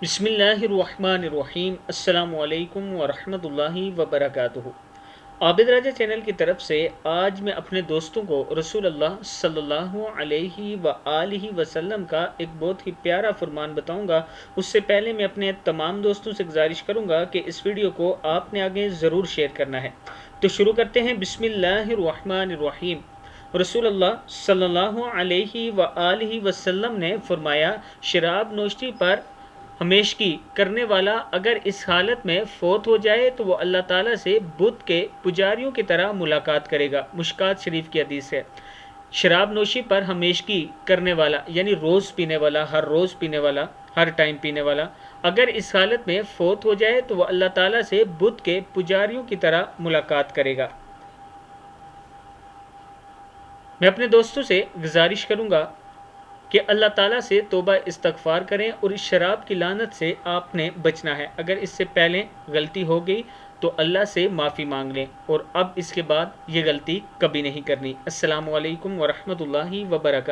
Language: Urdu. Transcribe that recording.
بسم اللہ الرحمن الرحیم۔ السلام علیکم ورحمۃ اللہ وبرکاتہ۔ عابد راجہ چینل کی طرف سے آج میں اپنے دوستوں کو رسول اللہ صلی اللہ علیہ وآلہ وسلم کا ایک بہت ہی پیارا فرمان بتاؤں گا۔ اس سے پہلے میں اپنے تمام دوستوں سے گزارش کروں گا کہ اس ویڈیو کو آپ نے آگے ضرور شیئر کرنا ہے۔ تو شروع کرتے ہیں۔ بسم اللہ الرحمن الرحیم۔ رسول اللہ صلی اللہ علیہ وآلہ وسلم نے فرمایا، شراب نوشی پر ہمیشگی کرنے والا اگر اس حالت میں فوت ہو جائے تو وہ اللہ تعالیٰ سے بت کے پجاریوں کی طرح ملاقات کرے گا۔ مشکات شریف کی حدیث ہے۔ شراب نوشی پر ہمیشگی کرنے والا یعنی روز پینے والا، ہر روز پینے والا، ہر ٹائم پینے والا اگر اس حالت میں فوت ہو جائے تو وہ اللہ تعالیٰ سے بت کے پجاریوں کی طرح ملاقات کرے گا۔ میں اپنے دوستوں سے گزارش کروں گا کہ اللہ تعالیٰ سے توبہ استغفار کریں اور اس شراب کی لعنت سے آپ نے بچنا ہے۔ اگر اس سے پہلے غلطی ہو گئی تو اللہ سے معافی مانگ لیں اور اب اس کے بعد یہ غلطی کبھی نہیں کرنی۔ السلام علیکم ورحمۃ اللہ وبرکاتہ۔